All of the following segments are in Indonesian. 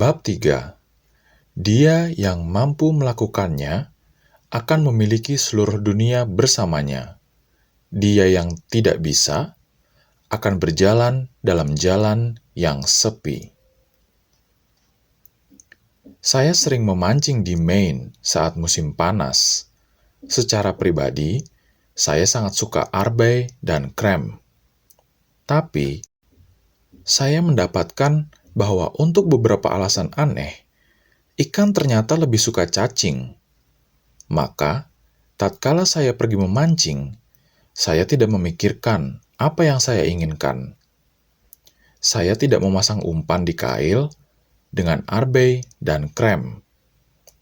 Bab 3. Dia yang mampu melakukannya akan memiliki seluruh dunia bersamanya. Dia yang tidak bisa akan berjalan dalam jalan yang sepi. Saya sering memancing di Maine saat musim panas. Secara pribadi, saya sangat suka arbay dan krem. Tapi, saya mendapatkan bahwa untuk beberapa alasan aneh, ikan ternyata lebih suka cacing. Maka, tatkala saya pergi memancing, saya tidak memikirkan apa yang saya inginkan. Saya tidak memasang umpan di kail dengan arbay dan krem.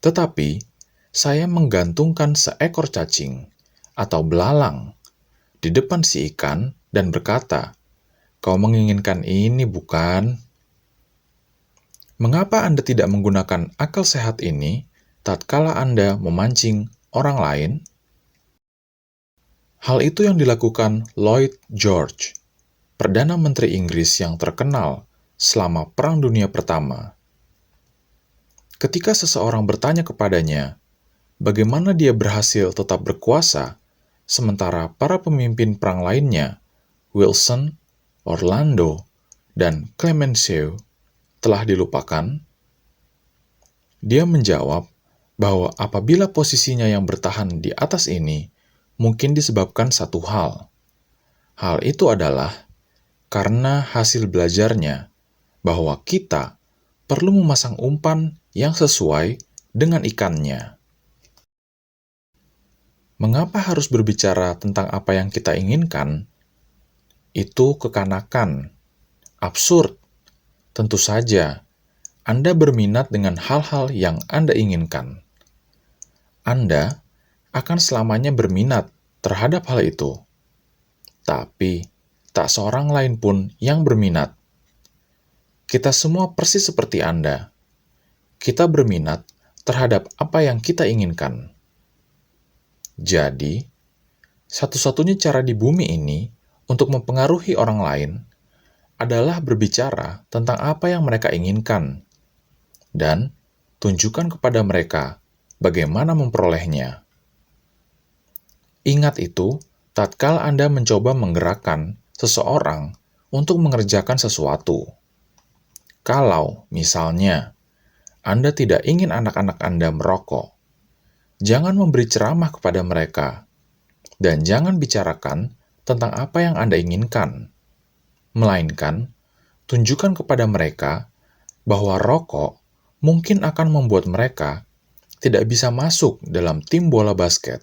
Tetapi, saya menggantungkan seekor cacing atau belalang di depan si ikan dan berkata, "Kau menginginkan ini, bukan?" Mengapa Anda tidak menggunakan akal sehat ini tatkala Anda memancing orang lain? Hal itu yang dilakukan Lloyd George, Perdana Menteri Inggris yang terkenal selama Perang Dunia Pertama. Ketika seseorang bertanya kepadanya, bagaimana dia berhasil tetap berkuasa, sementara para pemimpin perang lainnya, Wilson, Orlando, dan Clemenceau, telah dilupakan, dia menjawab bahwa apabila posisinya yang bertahan di atas ini mungkin disebabkan satu hal. Hal itu adalah karena hasil belajarnya bahwa kita perlu memasang umpan yang sesuai dengan ikannya. Mengapa harus berbicara tentang apa yang kita inginkan? Itu kekanakan, absurd. Tentu saja, Anda berminat dengan hal-hal yang Anda inginkan. Anda akan selamanya berminat terhadap hal itu. Tapi, tak seorang lain pun yang berminat. Kita semua persis seperti Anda. Kita berminat terhadap apa yang kita inginkan. Jadi, satu-satunya cara di bumi ini untuk mempengaruhi orang lain adalah berbicara tentang apa yang mereka inginkan dan tunjukkan kepada mereka bagaimana memperolehnya. Ingat itu tatkala Anda mencoba menggerakkan seseorang untuk mengerjakan sesuatu. Kalau, misalnya, Anda tidak ingin anak-anak Anda merokok, jangan memberi ceramah kepada mereka, dan jangan bicarakan tentang apa yang Anda inginkan. Melainkan, tunjukkan kepada mereka bahwa rokok mungkin akan membuat mereka tidak bisa masuk dalam tim bola basket,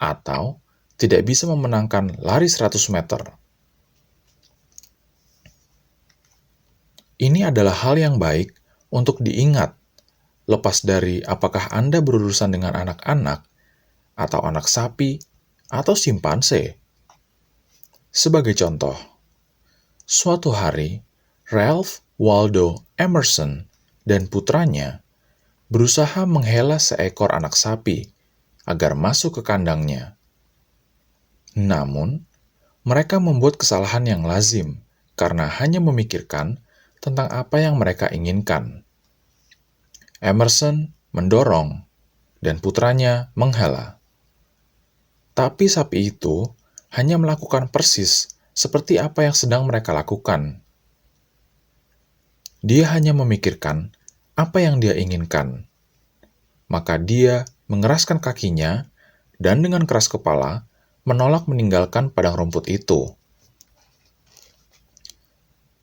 atau tidak bisa memenangkan lari 100 meter. Ini adalah hal yang baik untuk diingat, lepas dari apakah Anda berurusan dengan anak-anak, atau anak sapi, atau simpanse. Sebagai contoh, suatu hari, Ralph Waldo Emerson dan putranya berusaha menghela seekor anak sapi agar masuk ke kandangnya. Namun, mereka membuat kesalahan yang lazim karena hanya memikirkan tentang apa yang mereka inginkan. Emerson mendorong, dan putranya menghela. Tapi sapi itu hanya melakukan persis seperti apa yang sedang mereka lakukan. Dia hanya memikirkan apa yang dia inginkan. Maka dia mengeraskan kakinya dan dengan keras kepala menolak meninggalkan padang rumput itu.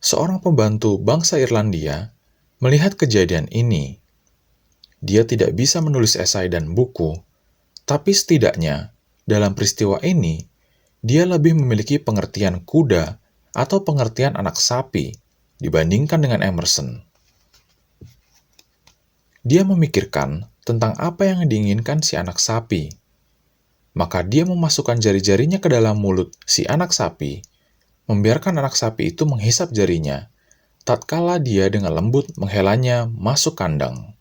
Seorang pembantu bangsa Irlandia melihat kejadian ini. Dia tidak bisa menulis esai dan buku, tapi setidaknya dalam peristiwa ini, dia lebih memiliki pengertian kuda atau pengertian anak sapi dibandingkan dengan Emerson. Dia memikirkan tentang apa yang diinginkan si anak sapi. Maka dia memasukkan jari-jarinya ke dalam mulut si anak sapi, membiarkan anak sapi itu menghisap jarinya, tatkala dia dengan lembut menghelanya masuk kandang.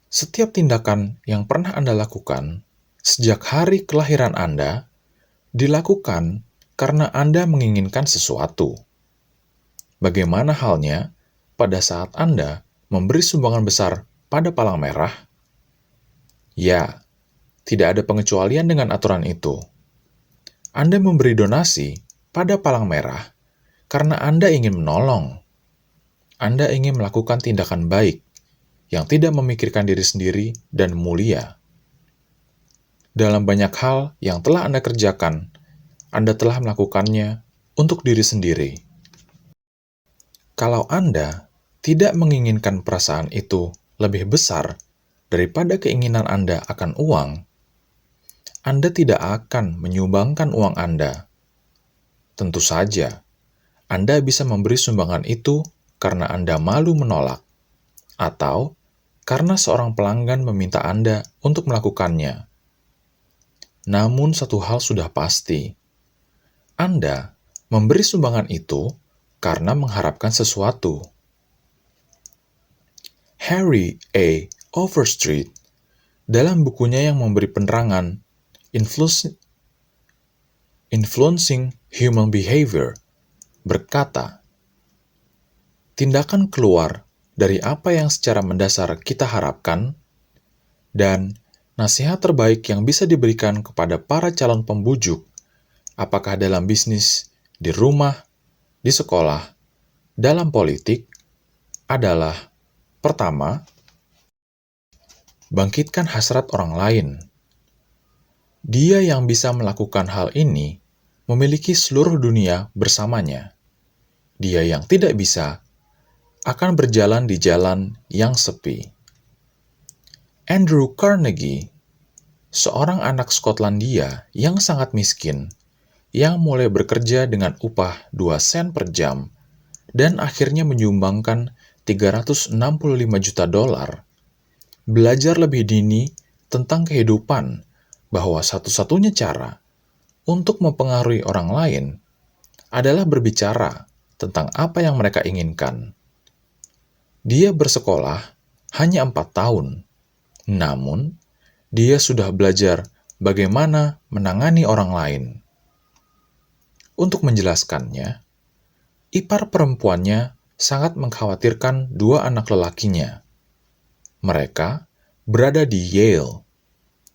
Setiap tindakan yang pernah Anda lakukan sejak hari kelahiran Anda dilakukan karena Anda menginginkan sesuatu. Bagaimana halnya pada saat Anda memberi sumbangan besar pada palang merah? Ya, tidak ada pengecualian dengan aturan itu. Anda memberi donasi pada palang merah karena Anda ingin menolong. Anda ingin melakukan tindakan baik yang tidak memikirkan diri sendiri dan mulia. Dalam banyak hal yang telah Anda kerjakan, Anda telah melakukannya untuk diri sendiri. Kalau Anda tidak menginginkan perasaan itu lebih besar daripada keinginan Anda akan uang, Anda tidak akan menyumbangkan uang Anda. Tentu saja, Anda bisa memberi sumbangan itu karena Anda malu menolak, atau karena seorang pelanggan meminta Anda untuk melakukannya. Namun satu hal sudah pasti, Anda memberi sumbangan itu karena mengharapkan sesuatu. Harry A. Overstreet, dalam bukunya yang memberi penerangan Influencing Human Behavior, berkata, tindakan keluar dari apa yang secara mendasar kita harapkan, dan nasihat terbaik yang bisa diberikan kepada para calon pembujuk, apakah dalam bisnis, di rumah, di sekolah, dalam politik, adalah pertama, bangkitkan hasrat orang lain. Dia yang bisa melakukan hal ini memiliki seluruh dunia bersamanya. Dia yang tidak bisa akan berjalan di jalan yang sepi. Andrew Carnegie, seorang anak Skotlandia yang sangat miskin, yang mulai bekerja dengan upah 2 sen per jam, dan akhirnya menyumbangkan $365 juta, belajar lebih dini tentang kehidupan bahwa satu-satunya cara untuk mempengaruhi orang lain adalah berbicara tentang apa yang mereka inginkan. Dia bersekolah hanya 4 tahun, namun dia sudah belajar bagaimana menangani orang lain. Untuk menjelaskannya, ipar perempuannya sangat mengkhawatirkan 2 anak lelakinya. Mereka berada di Yale,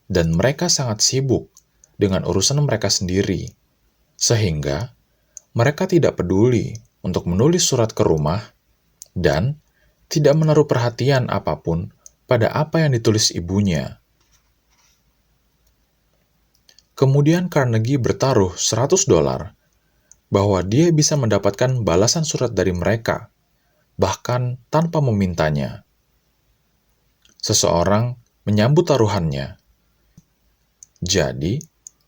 dan mereka sangat sibuk dengan urusan mereka sendiri, sehingga mereka tidak peduli untuk menulis surat ke rumah dan tidak menaruh perhatian apapun pada apa yang ditulis ibunya. Kemudian Carnegie bertaruh $100 bahwa dia bisa mendapatkan balasan surat dari mereka, bahkan tanpa memintanya. Seseorang menyambut taruhannya. Jadi,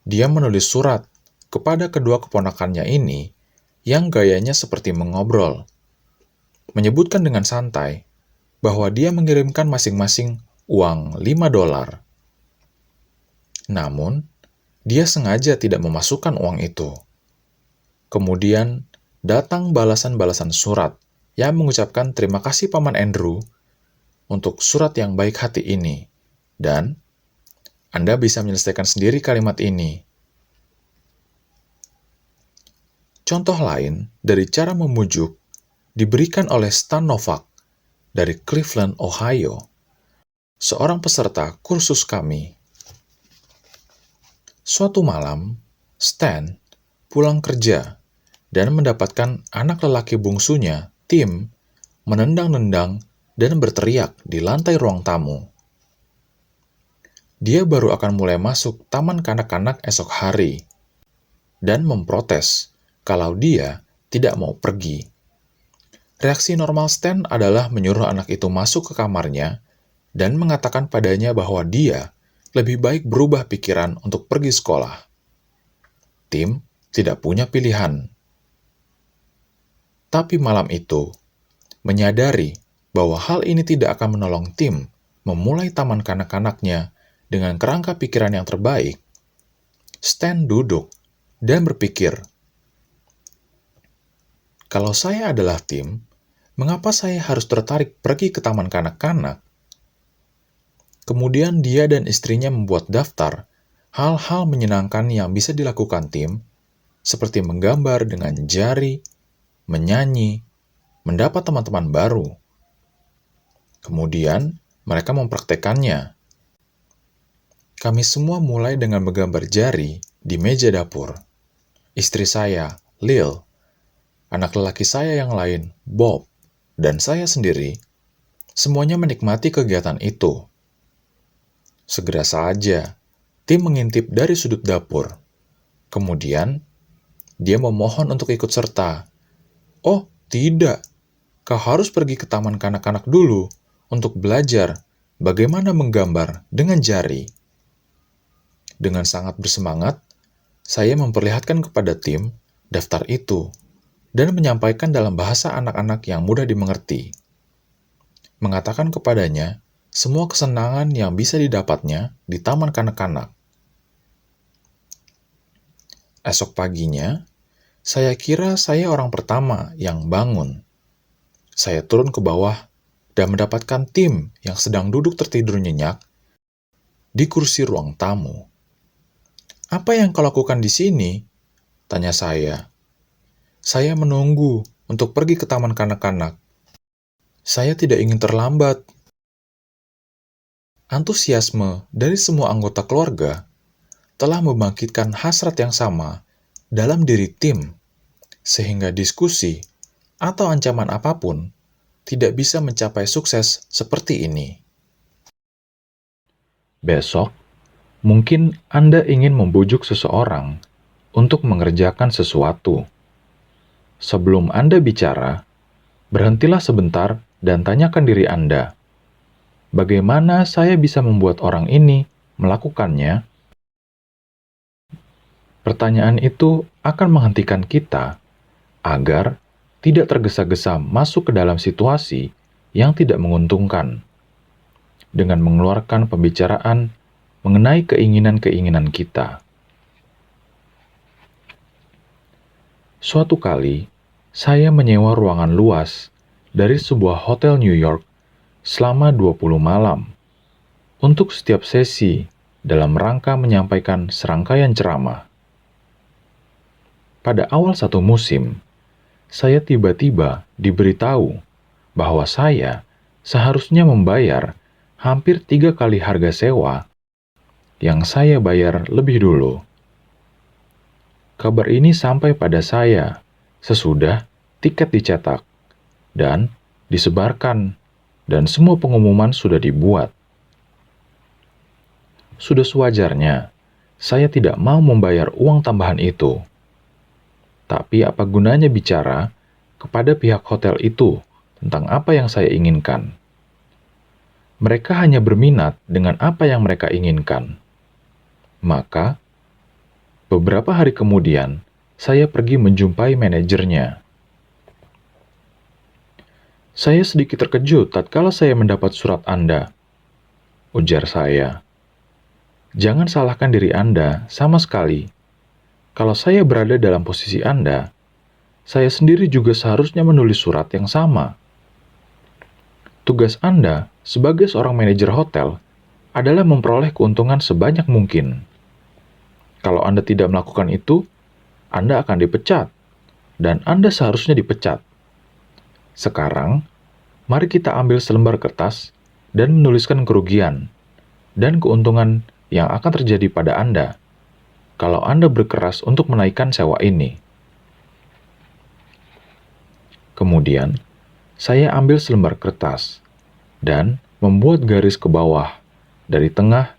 dia menulis surat kepada kedua keponakannya ini yang gayanya seperti mengobrol, menyebutkan dengan santai bahwa dia mengirimkan masing-masing uang $5. Namun, dia sengaja tidak memasukkan uang itu. Kemudian, datang balasan-balasan surat yang mengucapkan terima kasih Paman Andrew untuk surat yang baik hati ini, dan Anda bisa menyelesaikan sendiri kalimat ini. Contoh lain dari cara memujuk diberikan oleh Stan Novak dari Cleveland, Ohio, seorang peserta kursus kami. Suatu malam, Stan pulang kerja dan mendapatkan anak lelaki bungsunya, Tim, menendang-nendang dan berteriak di lantai ruang tamu. Dia baru akan mulai masuk taman kanak-kanak esok hari dan memprotes kalau dia tidak mau pergi. Reaksi normal Stan adalah menyuruh anak itu masuk ke kamarnya dan mengatakan padanya bahwa dia lebih baik berubah pikiran untuk pergi sekolah. Tim tidak punya pilihan. Tapi malam itu, menyadari bahwa hal ini tidak akan menolong Tim memulai taman kanak-kanaknya dengan kerangka pikiran yang terbaik, Stan duduk dan berpikir, kalau saya adalah Tim, mengapa saya harus tertarik pergi ke taman kanak-kanak? Kemudian dia dan istrinya membuat daftar hal-hal menyenangkan yang bisa dilakukan Tim seperti menggambar dengan jari, menyanyi, mendapat teman-teman baru. Kemudian, mereka mempraktekannya. Kami semua mulai dengan menggambar jari di meja dapur. Istri saya, Lil, anak lelaki saya yang lain, Bob, dan saya sendiri, semuanya menikmati kegiatan itu. Segera saja, tim mengintip dari sudut dapur. Kemudian, dia memohon untuk ikut serta. Oh, tidak. Kau harus pergi ke taman kanak-kanak dulu untuk belajar bagaimana menggambar dengan jari. Dengan sangat bersemangat, saya memperlihatkan kepada tim daftar itu dan menyampaikan dalam bahasa anak-anak yang mudah dimengerti. Mengatakan kepadanya semua kesenangan yang bisa didapatnya di taman kanak-kanak. Esok paginya, saya kira saya orang pertama yang bangun. Saya turun ke bawah dan mendapatkan tim yang sedang duduk tertidur nyenyak di kursi ruang tamu. "Apa yang kau lakukan di sini?" tanya saya. "Saya menunggu untuk pergi ke taman kanak-kanak. Saya tidak ingin terlambat." Antusiasme dari semua anggota keluarga telah membangkitkan hasrat yang sama dalam diri tim, sehingga diskusi atau ancaman apapun tidak bisa mencapai sukses seperti ini. Besok, mungkin Anda ingin membujuk seseorang untuk mengerjakan sesuatu. Sebelum Anda bicara, berhentilah sebentar dan tanyakan diri Anda, bagaimana saya bisa membuat orang ini melakukannya? Pertanyaan itu akan menghentikan kita agar tidak tergesa-gesa masuk ke dalam situasi yang tidak menguntungkan, dengan mengeluarkan pembicaraan mengenai keinginan-keinginan kita. Suatu kali, saya menyewa ruangan luas dari sebuah hotel New York selama 20 malam untuk setiap sesi dalam rangka menyampaikan serangkaian ceramah. Pada awal satu musim, saya tiba-tiba diberitahu bahwa saya seharusnya membayar hampir 3 kali harga sewa yang saya bayar lebih dulu. Kabar ini sampai pada saya sesudah tiket dicetak dan disebarkan, dan semua pengumuman sudah dibuat. Sudah sewajarnya, saya tidak mau membayar uang tambahan itu. Tapi apa gunanya bicara kepada pihak hotel itu tentang apa yang saya inginkan? Mereka hanya berminat dengan apa yang mereka inginkan. Maka, beberapa hari kemudian, saya pergi menjumpai manajernya. "Saya sedikit terkejut tatkala saya mendapat surat Anda," ujar saya. "Jangan salahkan diri Anda sama sekali. Kalau saya berada dalam posisi Anda, saya sendiri juga seharusnya menulis surat yang sama. Tugas Anda sebagai seorang manajer hotel adalah memperoleh keuntungan sebanyak mungkin. Kalau Anda tidak melakukan itu, Anda akan dipecat, dan Anda seharusnya dipecat. Sekarang, mari kita ambil selembar kertas dan menuliskan kerugian dan keuntungan yang akan terjadi pada Anda kalau Anda berkeras untuk menaikkan sewa ini." Kemudian, saya ambil selembar kertas dan membuat garis ke bawah dari tengah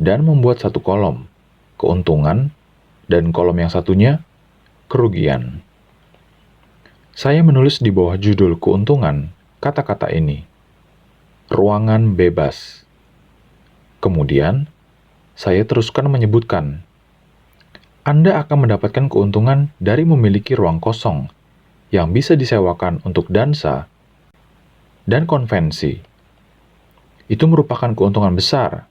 dan membuat satu kolom keuntungan dan kolom yang satunya kerugian. Saya menulis di bawah judul keuntungan kata-kata ini, "Ruangan bebas." Kemudian, saya teruskan menyebutkan, Anda akan mendapatkan keuntungan dari memiliki ruang kosong yang bisa disewakan untuk dansa dan konvensi. Itu merupakan keuntungan besar,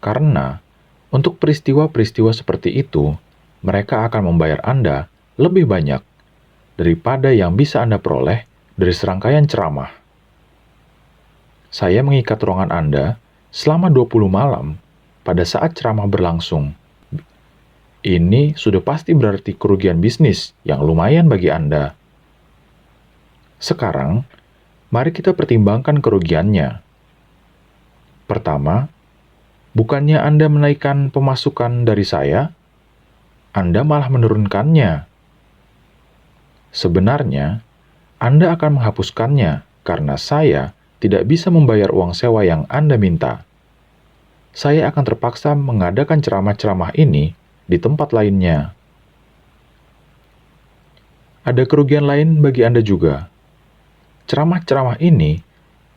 karena untuk peristiwa-peristiwa seperti itu, mereka akan membayar Anda lebih banyak daripada yang bisa Anda peroleh dari serangkaian ceramah. Saya mengikat ruangan Anda selama 20 malam pada saat ceramah berlangsung. ini sudah pasti berarti kerugian bisnis yang lumayan bagi Anda. Sekarang, mari kita pertimbangkan kerugiannya. Pertama, bukannya Anda menaikkan pemasukan dari saya, Anda malah menurunkannya. Sebenarnya, Anda akan menghapuskannya karena saya tidak bisa membayar uang sewa yang Anda minta. Saya akan terpaksa mengadakan ceramah-ceramah ini di tempat lainnya. Ada kerugian lain bagi Anda juga. Ceramah-ceramah ini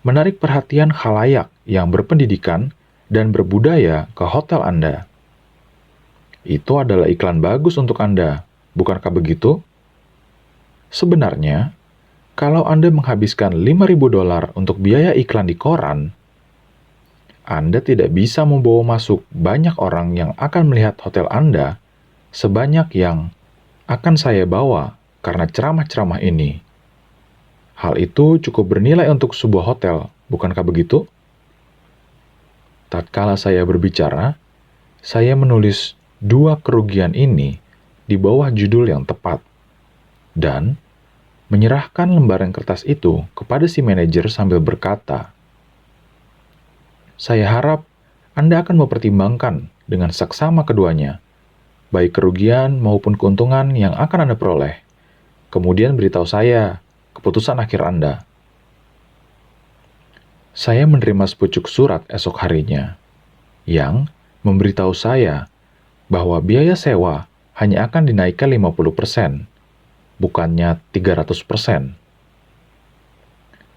menarik perhatian khalayak yang berpendidikan dan berbudaya ke hotel Anda. Itu adalah iklan bagus untuk Anda, bukankah begitu? Sebenarnya, kalau Anda menghabiskan $5.000 untuk biaya iklan di koran, Anda tidak bisa membawa masuk banyak orang yang akan melihat hotel Anda sebanyak yang akan saya bawa karena ceramah-ceramah ini. Hal itu cukup bernilai untuk sebuah hotel, bukankah begitu? Tatkala saya berbicara, saya menulis dua kerugian ini di bawah judul yang tepat, dan menyerahkan lembaran kertas itu kepada si manajer sambil berkata, "Saya harap Anda akan mempertimbangkan dengan saksama keduanya, baik kerugian maupun keuntungan yang akan Anda peroleh. Kemudian beritahu saya keputusan akhir Anda." Saya menerima sepucuk surat esok harinya, yang memberitahu saya bahwa biaya sewa hanya akan dinaikkan 50%, bukannya 300%.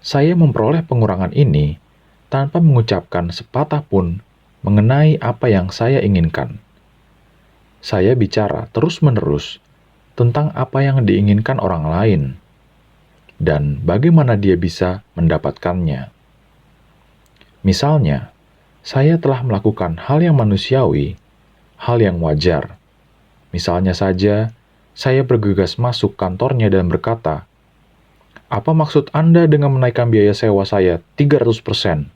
Saya memperoleh pengurangan ini tanpa mengucapkan sepatah pun mengenai apa yang saya inginkan. Saya bicara terus-menerus tentang apa yang diinginkan orang lain, dan bagaimana dia bisa mendapatkannya. Misalnya, saya telah melakukan hal yang manusiawi, hal yang wajar. Misalnya saja, saya bergegas masuk kantornya dan berkata, "Apa maksud Anda dengan menaikkan biaya sewa saya 300%?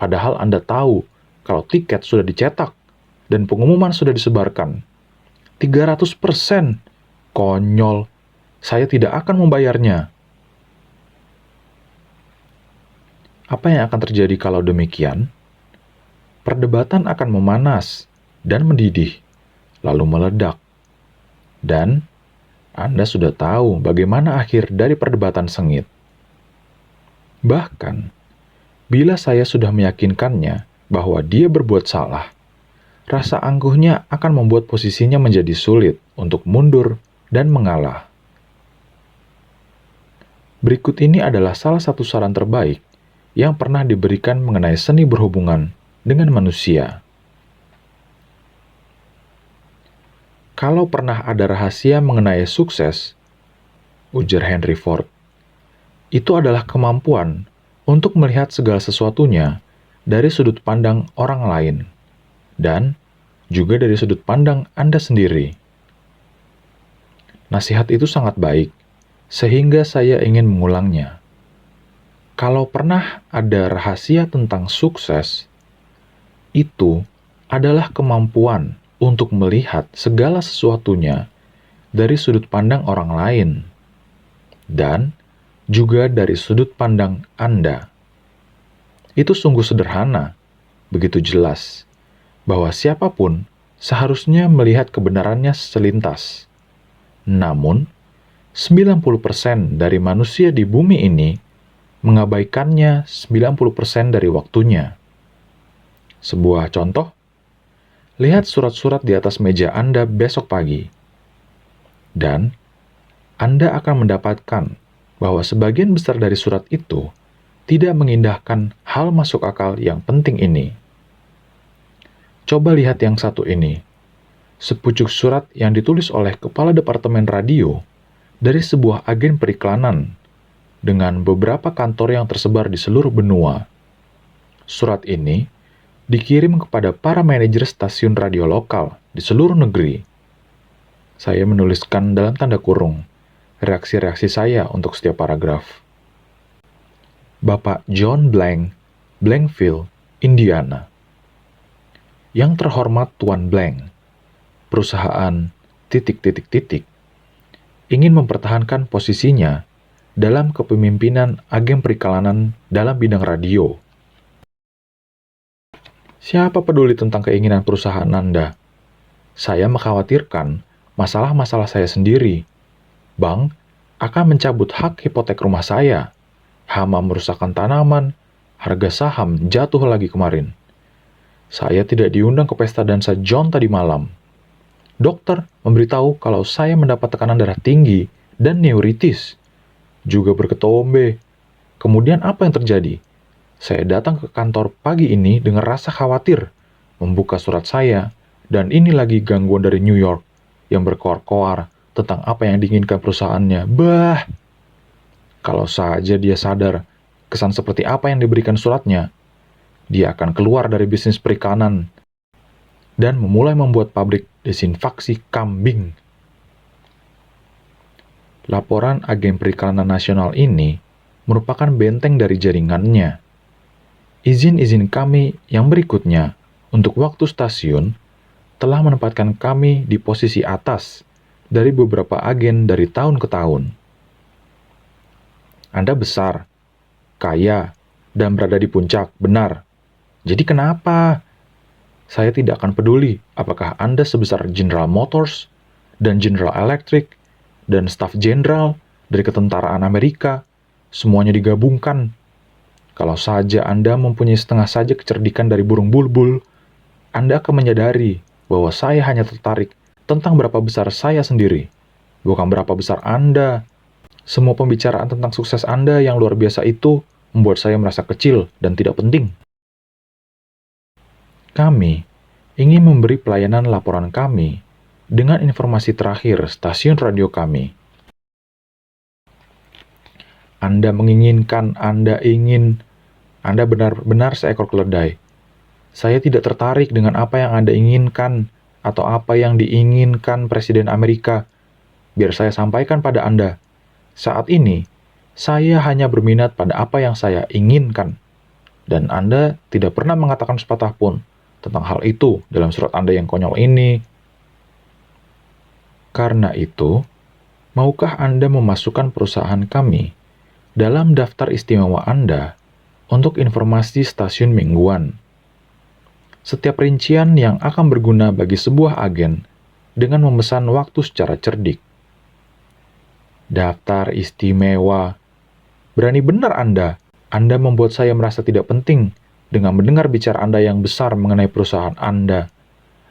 Padahal Anda tahu kalau tiket sudah dicetak dan pengumuman sudah disebarkan. 300%? Konyol. Saya tidak akan membayarnya." Apa yang akan terjadi kalau demikian? Perdebatan akan memanas dan mendidih, lalu meledak. Dan Anda sudah tahu bagaimana akhir dari perdebatan sengit. Bahkan, bila saya sudah meyakinkannya bahwa dia berbuat salah, rasa angkuhnya akan membuat posisinya menjadi sulit untuk mundur dan mengalah. Berikut ini adalah salah satu saran terbaik yang pernah diberikan mengenai seni berhubungan dengan manusia. Kalau pernah ada rahasia mengenai sukses, ujar Henry Ford, itu adalah kemampuan untuk melihat segala sesuatunya dari sudut pandang orang lain, dan juga dari sudut pandang Anda sendiri. Nasihat itu sangat baik, sehingga saya ingin mengulangnya. Kalau pernah ada rahasia tentang sukses, itu adalah kemampuan untuk melihat segala sesuatunya dari sudut pandang orang lain, dan juga dari sudut pandang Anda. Itu sungguh sederhana, begitu jelas, bahwa siapapun seharusnya melihat kebenarannya selintas. Namun, 90% dari manusia di bumi ini mengabaikannya 90% dari waktunya. Sebuah contoh, lihat surat-surat di atas meja Anda besok pagi. Dan Anda akan mendapatkan bahwa sebagian besar dari surat itu tidak mengindahkan hal masuk akal yang penting ini. Coba lihat yang satu ini. Sepucuk surat yang ditulis oleh kepala departemen radio dari sebuah agen periklanan dengan beberapa kantor yang tersebar di seluruh benua. Surat ini dikirim kepada para manajer stasiun radio lokal di seluruh negeri. Saya menuliskan dalam tanda kurung reaksi-reaksi saya untuk setiap paragraf. Bapak John Blank, Blankville, Indiana. Yang terhormat Tuan Blank, perusahaan titik-titik-titik ingin mempertahankan posisinya dalam kepemimpinan agen periklanan dalam bidang radio. Siapa peduli tentang keinginan perusahaan Anda? Saya mengkhawatirkan masalah-masalah saya sendiri. Bank akan mencabut hak hipotek rumah saya. Hama merusakkan tanaman, harga saham jatuh lagi kemarin. Saya tidak diundang ke pesta dansa John tadi malam. Dokter memberitahu kalau saya mendapat tekanan darah tinggi dan neuritis. Juga berketombe. Kemudian apa yang terjadi? Saya datang ke kantor pagi ini dengan rasa khawatir, membuka surat saya, dan ini lagi gangguan dari New York yang berkoar-koar tentang apa yang diinginkan perusahaannya. Bah! Kalau saja dia sadar kesan seperti apa yang diberikan suratnya, dia akan keluar dari bisnis perikanan dan memulai membuat pabrik desinfeksi kambing. Laporan agen perikanan nasional ini merupakan benteng dari jaringannya. Izin-izin kami yang berikutnya untuk waktu stasiun telah menempatkan kami di posisi atas dari beberapa agen dari tahun ke tahun. Anda besar, kaya, dan berada di puncak, benar. Jadi kenapa? Saya tidak akan peduli apakah Anda sebesar General Motors dan General Electric dan staf jenderal dari ketentaraan Amerika, semuanya digabungkan. Kalau saja Anda mempunyai setengah saja kecerdikan dari burung bulbul, Anda akan menyadari bahwa saya hanya tertarik tentang berapa besar saya sendiri, bukan berapa besar Anda. Semua pembicaraan tentang sukses Anda yang luar biasa itu membuat saya merasa kecil dan tidak penting. Kami ingin memberi pelayanan laporan kami dengan informasi terakhir stasiun radio kami. Anda menginginkan, Anda ingin, Anda benar-benar seekor keledai. Saya tidak tertarik dengan apa yang Anda inginkan atau apa yang diinginkan Presiden Amerika. Biar saya sampaikan pada Anda. Saat ini, saya hanya berminat pada apa yang saya inginkan. Dan Anda tidak pernah mengatakan sepatah pun tentang hal itu dalam surat Anda yang konyol ini. Karena itu, maukah Anda memasukkan perusahaan kami dalam daftar istimewa Anda untuk informasi stasiun mingguan? Setiap rincian yang akan berguna bagi sebuah agen dengan memesan waktu secara cerdik. Daftar istimewa. Berani benar Anda. Anda membuat saya merasa tidak penting dengan mendengar bicara Anda yang besar mengenai perusahaan Anda.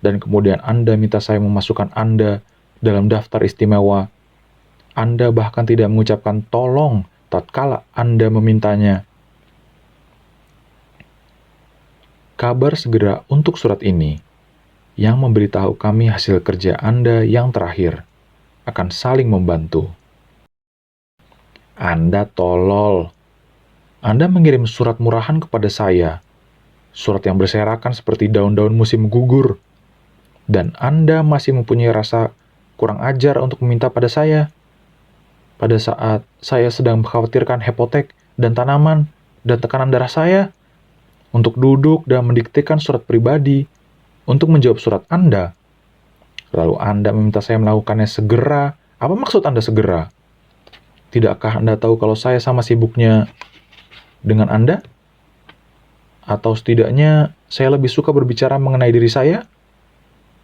Dan kemudian Anda minta saya memasukkan Anda dalam daftar istimewa. Anda bahkan tidak mengucapkan tolong tatkala Anda memintanya. Kabar segera untuk surat ini, yang memberitahu kami hasil kerja Anda yang terakhir, akan saling membantu. Anda tolol. Anda mengirim surat murahan kepada saya, surat yang berserakan seperti daun-daun musim gugur, dan Anda masih mempunyai rasa kurang ajar untuk meminta pada saya. Pada saat saya sedang mengkhawatirkan hipotek dan tanaman dan tekanan darah saya, untuk duduk dan mendiktekan surat pribadi untuk menjawab surat Anda. Lalu Anda meminta saya melakukannya segera. Apa maksud Anda segera? Tidakkah Anda tahu kalau saya sama sibuknya dengan Anda? Atau setidaknya saya lebih suka berbicara mengenai diri saya?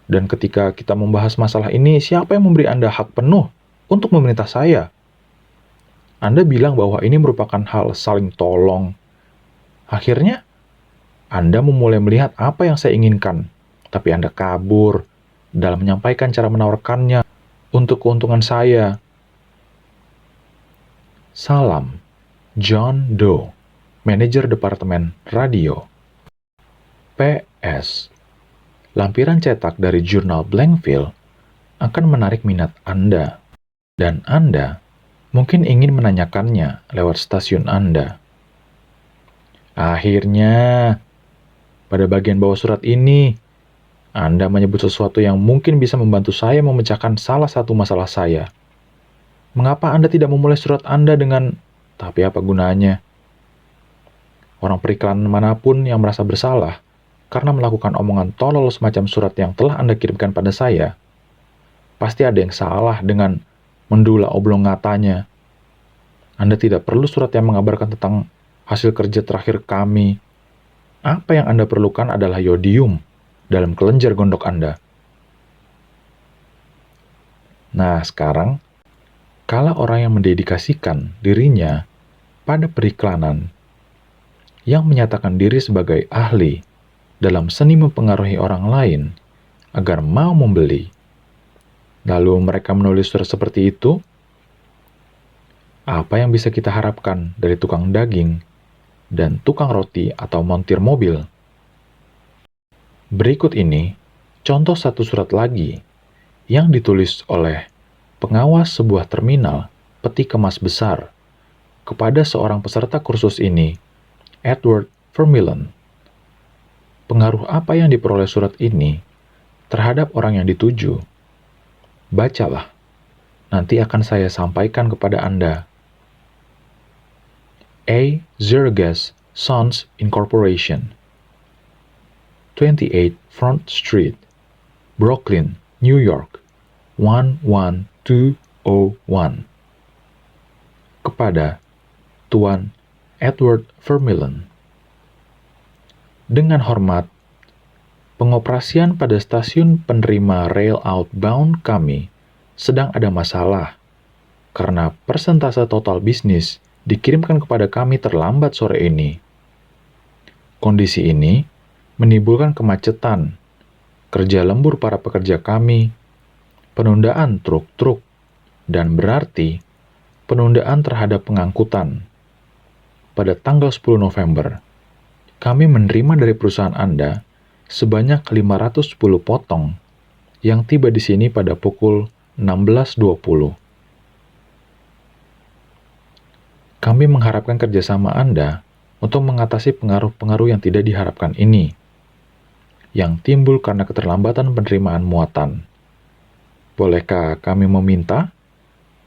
Dan ketika kita membahas masalah ini, siapa yang memberi Anda hak penuh untuk memerintah saya? Anda bilang bahwa ini merupakan hal saling tolong. Akhirnya, Anda memulai melihat apa yang saya inginkan, tapi Anda kabur dalam menyampaikan cara menawarkannya untuk keuntungan saya. Salam, John Doe, Manajer Departemen Radio. PS. Lampiran cetak dari jurnal Blankville akan menarik minat Anda, dan Anda mungkin ingin menanyakannya lewat stasiun Anda. Akhirnya, pada bagian bawah surat ini, Anda menyebut sesuatu yang mungkin bisa membantu saya memecahkan salah satu masalah saya. Mengapa Anda tidak memulai surat Anda dengan, tapi apa gunanya? Orang periklanan manapun yang merasa bersalah karena melakukan omongan tolol semacam surat yang telah Anda kirimkan pada saya, Pasti ada yang salah dengan mendula oblongatanya. Anda tidak perlu surat yang mengabarkan tentang hasil kerja terakhir kami. Apa yang Anda perlukan adalah yodium dalam kelenjar gondok Anda. Nah, sekarang, kalau orang yang mendedikasikan dirinya pada periklanan, yang menyatakan diri sebagai ahli dalam seni mempengaruhi orang lain agar mau membeli, lalu mereka menulis surat seperti itu, apa yang bisa kita harapkan dari tukang daging dan tukang roti atau montir mobil? Berikut ini contoh satu surat lagi yang ditulis oleh pengawas sebuah terminal peti kemas besar kepada seorang peserta kursus ini, Edward Vermeulen. Pengaruh apa yang diperoleh surat ini terhadap orang yang dituju? Bacalah, nanti akan saya sampaikan kepada Anda. A. Zergas Sons Incorporation, 28 Front Street, Brooklyn, New York, 11201. Kepada Tuan Edward Vermeulen. Dengan hormat, pengoperasian pada stasiun penerima rail outbound kami sedang ada masalah karena persentase total bisnis dikirimkan kepada kami terlambat sore ini. Kondisi ini menimbulkan kemacetan, kerja lembur para pekerja kami, penundaan truk-truk, dan berarti penundaan terhadap pengangkutan. Pada tanggal 10 November, kami menerima dari perusahaan Anda sebanyak 510 potong yang tiba di sini pada pukul 16.20. Kami mengharapkan kerjasama Anda untuk mengatasi pengaruh-pengaruh yang tidak diharapkan ini, yang timbul karena keterlambatan penerimaan muatan. Bolehkah kami meminta,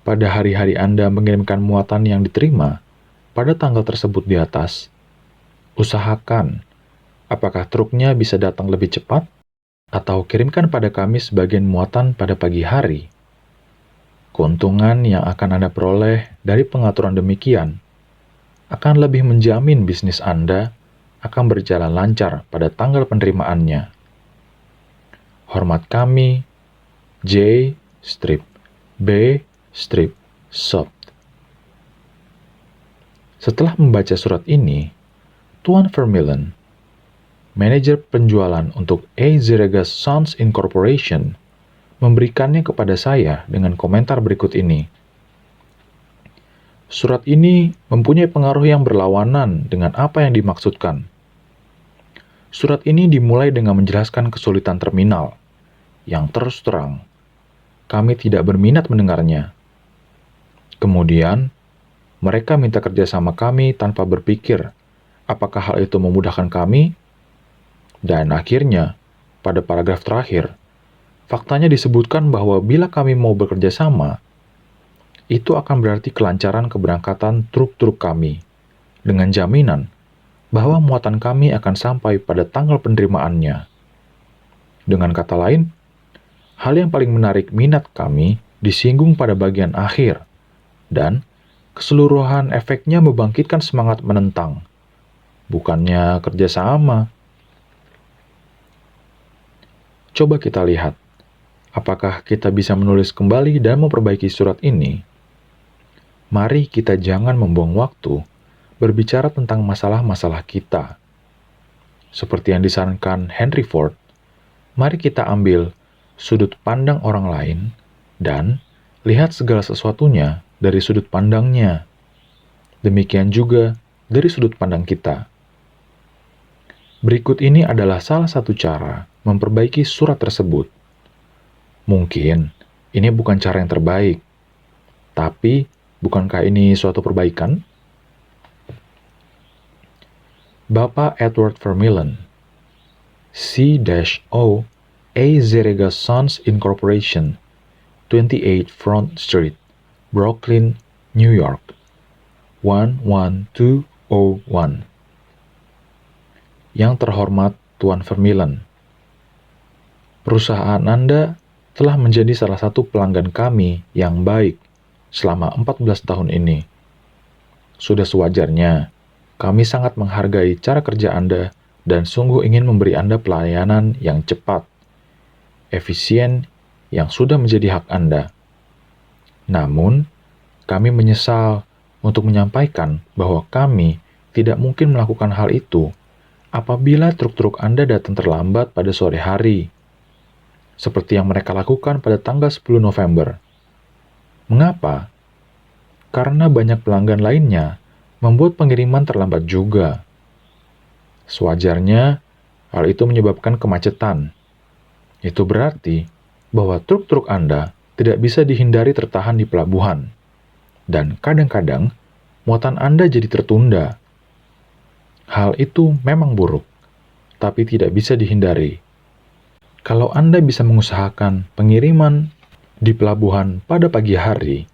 pada hari-hari Anda mengirimkan muatan yang diterima pada tanggal tersebut di atas, usahakan apakah truknya bisa datang lebih cepat, atau kirimkan pada kami sebagian muatan pada pagi hari. Keuntungan yang akan Anda peroleh dari pengaturan demikian akan lebih menjamin bisnis Anda akan berjalan lancar pada tanggal penerimaannya. Hormat kami, J.B.Sopt. Setelah membaca surat ini, Tuan Vermeulen, manajer penjualan untuk A. Zergas Sons Incorporation, memberikannya kepada saya dengan komentar berikut ini. Surat ini mempunyai pengaruh yang berlawanan dengan apa yang dimaksudkan. Surat ini dimulai dengan menjelaskan kesulitan terminal, yang terus terang, kami tidak berminat mendengarnya. Kemudian, mereka minta kerjasama kami tanpa berpikir apakah hal itu memudahkan kami. Dan akhirnya, pada paragraf terakhir, faktanya disebutkan bahwa bila kami mau bekerja sama, itu akan berarti kelancaran keberangkatan truk-truk kami, dengan jaminan bahwa muatan kami akan sampai pada tanggal penerimaannya. Dengan kata lain, hal yang paling menarik minat kami disinggung pada bagian akhir, dan keseluruhan efeknya membangkitkan semangat menentang, bukannya kerjasama. Coba kita lihat, apakah kita bisa menulis kembali dan memperbaiki surat ini? Mari kita jangan membuang waktu berbicara tentang masalah-masalah kita. Seperti yang disarankan Henry Ford, mari kita ambil sudut pandang orang lain dan lihat segala sesuatunya dari sudut pandangnya. Demikian juga dari sudut pandang kita. Berikut ini adalah salah satu cara memperbaiki surat tersebut. Mungkin ini bukan cara yang terbaik, tapi bukankah ini suatu perbaikan? Bapak Edward Vermeulen, C-O A. Zergas Sons Incorporation, 28 Front Street, Brooklyn, New York, 11201. Yang terhormat Tuan Vermeulen, perusahaan Anda telah menjadi salah satu pelanggan kami yang baik selama 14 tahun ini. Sudah sewajarnya, kami sangat menghargai cara kerja Anda dan sungguh ingin memberi Anda pelayanan yang cepat, efisien, yang sudah menjadi hak Anda. Namun, kami menyesal untuk menyampaikan bahwa kami tidak mungkin melakukan hal itu apabila truk-truk Anda datang terlambat pada sore hari, seperti yang mereka lakukan pada tanggal 10 November. Mengapa? Karena banyak pelanggan lainnya membuat pengiriman terlambat juga. Sewajarnya, hal itu menyebabkan kemacetan. Itu berarti bahwa truk-truk Anda tidak bisa dihindari tertahan di pelabuhan, dan kadang-kadang muatan Anda jadi tertunda. Hal itu memang buruk, tapi tidak bisa dihindari. Kalau Anda bisa mengusahakan pengiriman di pelabuhan pada pagi hari,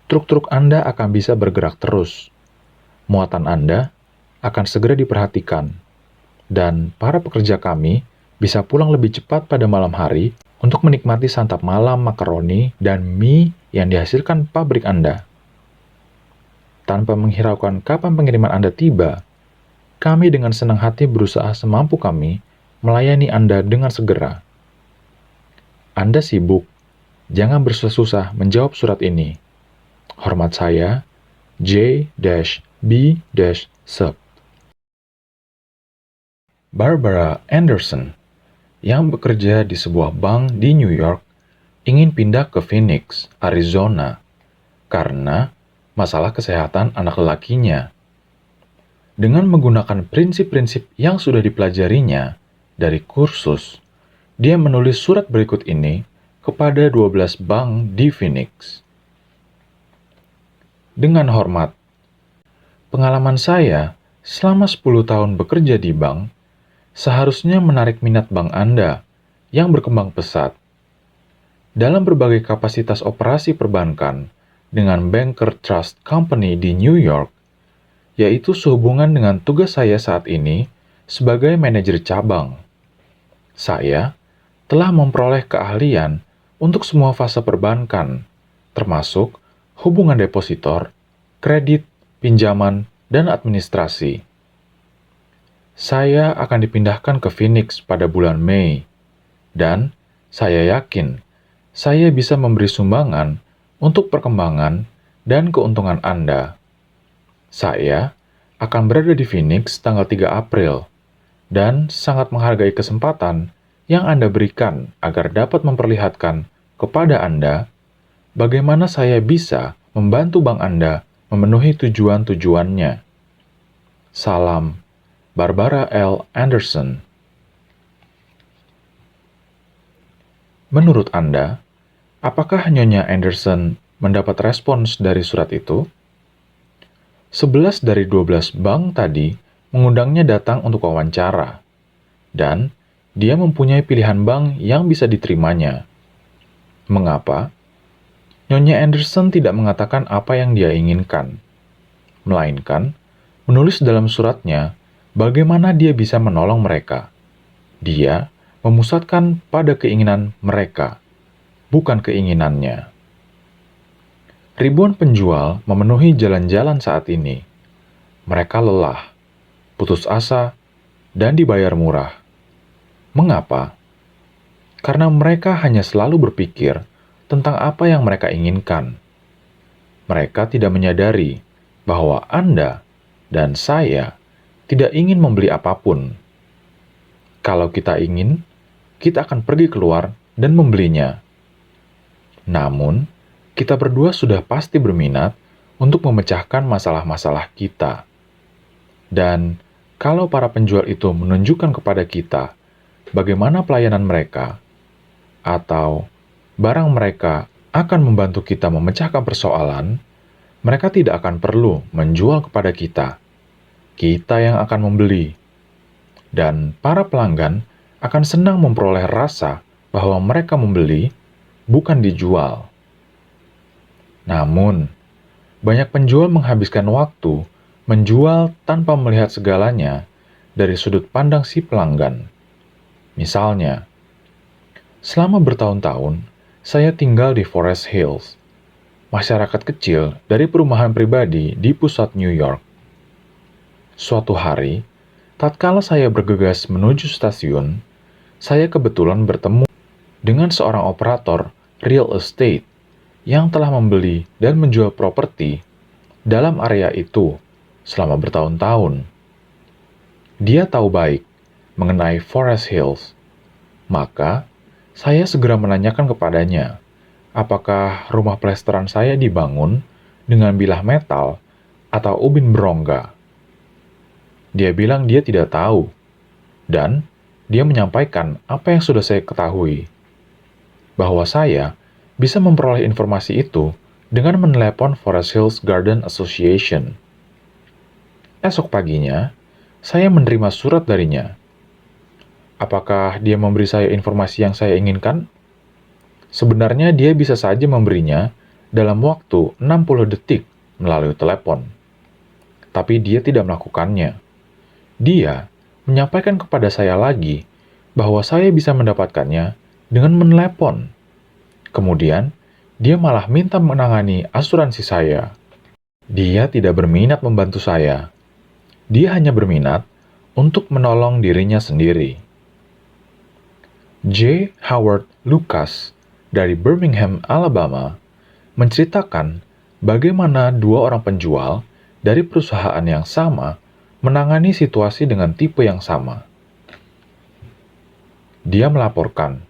truk-truk Anda akan bisa bergerak terus. Muatan Anda akan segera diperhatikan, dan para pekerja kami bisa pulang lebih cepat pada malam hari untuk menikmati santap malam makaroni dan mie yang dihasilkan pabrik Anda. Tanpa menghiraukan kapan pengiriman Anda tiba, kami dengan senang hati berusaha semampu kami melayani Anda dengan segera. Anda sibuk, jangan bersusah-susah menjawab surat ini. Hormat saya, J-B-Sub. Barbara Anderson, yang bekerja di sebuah bank di New York, ingin pindah ke Phoenix, Arizona, karena masalah kesehatan anak lelakinya. Dengan menggunakan prinsip-prinsip yang sudah dipelajarinya dari kursus, dia menulis surat berikut ini kepada 12 bank di Phoenix. Dengan hormat, pengalaman saya selama 10 tahun bekerja di bank seharusnya menarik minat bank Anda yang berkembang pesat. Dalam berbagai kapasitas operasi perbankan dengan Banker Trust Company di New York, yaitu sehubungan dengan tugas saya saat ini sebagai manajer cabang. Saya telah memperoleh keahlian untuk semua fase perbankan, termasuk hubungan depositor, kredit, pinjaman, dan administrasi. Saya akan dipindahkan ke Phoenix pada bulan Mei, dan saya yakin saya bisa memberi sumbangan untuk perkembangan dan keuntungan Anda. Saya akan berada di Phoenix tanggal 3 April, dan sangat menghargai kesempatan yang Anda berikan agar dapat memperlihatkan kepada Anda bagaimana saya bisa membantu bank Anda memenuhi tujuan-tujuannya. Salam, Barbara L. Anderson. Menurut Anda, apakah Nyonya Anderson mendapat respons dari surat itu? 11 dari 12 bank tadi mengundangnya datang untuk wawancara, dan dia mempunyai pilihan bank yang bisa diterimanya. Mengapa? Nyonya Anderson tidak mengatakan apa yang dia inginkan, melainkan menulis dalam suratnya bagaimana dia bisa menolong mereka. Dia memusatkan pada keinginan mereka, bukan keinginannya. Ribuan penjual memenuhi jalan-jalan saat ini. Mereka lelah, putus asa, dan dibayar murah. Mengapa? Karena mereka hanya selalu berpikir tentang apa yang mereka inginkan. Mereka tidak menyadari bahwa Anda dan saya tidak ingin membeli apapun. Kalau kita ingin, kita akan pergi keluar dan membelinya. Namun, kita berdua sudah pasti berminat untuk memecahkan masalah-masalah kita. Dan kalau para penjual itu menunjukkan kepada kita bagaimana pelayanan mereka, atau barang mereka akan membantu kita memecahkan persoalan, mereka tidak akan perlu menjual kepada kita. Kita yang akan membeli. Dan para pelanggan akan senang memperoleh rasa bahwa mereka membeli, bukan dijual. Namun, banyak penjual menghabiskan waktu menjual tanpa melihat segalanya dari sudut pandang si pelanggan. Misalnya, selama bertahun-tahun, Saya tinggal di Forest Hills, masyarakat kecil dari perumahan pribadi di pusat New York. Suatu hari, tatkala saya bergegas menuju stasiun, saya kebetulan bertemu dengan seorang operator real estate yang telah membeli dan menjual properti dalam area itu selama bertahun-tahun. Dia tahu baik mengenai Forest Hills, maka saya segera menanyakan kepadanya apakah rumah plesteran saya dibangun dengan bilah metal atau ubin berongga. Dia bilang dia tidak tahu, dan dia menyampaikan apa yang sudah saya ketahui, bahwa saya bisa memperoleh informasi itu dengan menelepon Forest Hills Garden Association. Esok paginya, saya menerima surat darinya. Apakah dia memberi saya informasi yang saya inginkan? Sebenarnya dia bisa saja memberinya dalam waktu 60 detik melalui telepon. Tapi dia tidak melakukannya. Dia menyampaikan kepada saya lagi bahwa saya bisa mendapatkannya dengan menelepon. Kemudian, dia malah minta menangani asuransi saya. Dia tidak berminat membantu saya. Dia hanya berminat untuk menolong dirinya sendiri. J. Howard Lucas dari Birmingham, Alabama, menceritakan bagaimana dua orang penjual dari perusahaan yang sama menangani situasi dengan tipe yang sama. Dia melaporkan,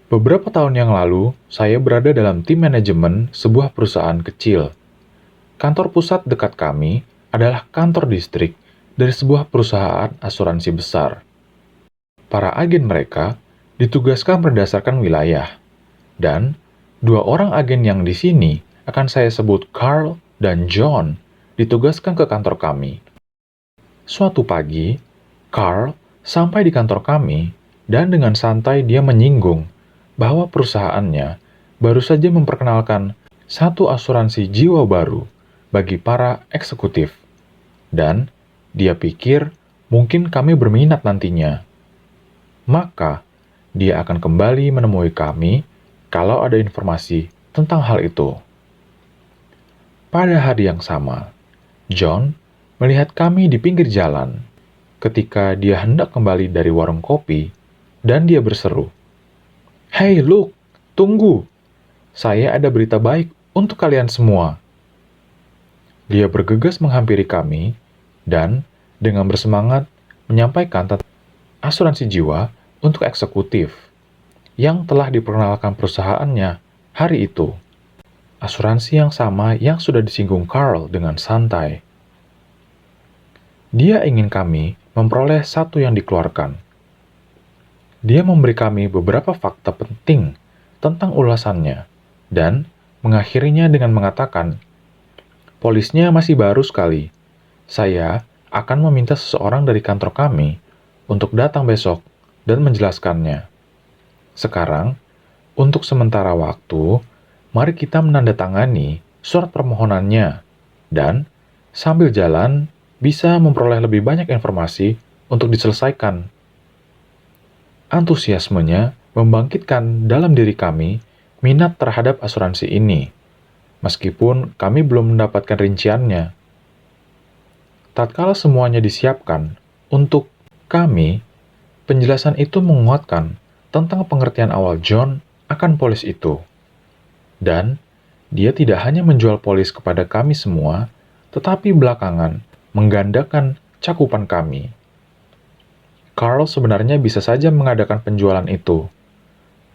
beberapa tahun yang lalu, saya berada dalam tim manajemen sebuah perusahaan kecil. Kantor pusat dekat kami adalah kantor distrik dari sebuah perusahaan asuransi besar. Para agen mereka ditugaskan berdasarkan wilayah, dan dua orang agen yang di sini akan saya sebut Carl dan John ditugaskan ke kantor kami. Suatu pagi, Carl sampai di kantor kami dan dengan santai dia menyinggung bahwa perusahaannya baru saja memperkenalkan satu asuransi jiwa baru bagi para eksekutif. Dan dia pikir mungkin kami berminat nantinya. Maka, dia akan kembali menemui kami kalau ada informasi tentang hal itu. Pada hari yang sama, John melihat kami di pinggir jalan ketika dia hendak kembali dari warung kopi dan dia berseru, "Hey Luke, tunggu! Saya ada berita baik untuk kalian semua." Dia bergegas menghampiri kami dan dengan bersemangat menyampaikan tentang asuransi jiwa untuk eksekutif yang telah diperkenalkan perusahaannya hari itu. Asuransi yang sama yang sudah disinggung Carl dengan santai. Dia ingin kami memperoleh satu yang dikeluarkan. Dia memberi kami beberapa fakta penting tentang ulasannya dan mengakhirinya dengan mengatakan, "Polisnya masih baru sekali. Saya akan meminta seseorang dari kantor kami untuk datang besok dan menjelaskannya. Sekarang, untuk sementara waktu, mari kita menandatangani surat permohonannya dan sambil jalan bisa memperoleh lebih banyak informasi untuk diselesaikan." Antusiasmenya membangkitkan dalam diri kami minat terhadap asuransi ini, meskipun kami belum mendapatkan rinciannya. Tatkala semuanya disiapkan untuk kami, penjelasan itu menguatkan tentang pengertian awal John akan polis itu. Dan dia tidak hanya menjual polis kepada kami semua, tetapi belakangan menggandakan cakupan kami. Carl sebenarnya bisa saja mengadakan penjualan itu.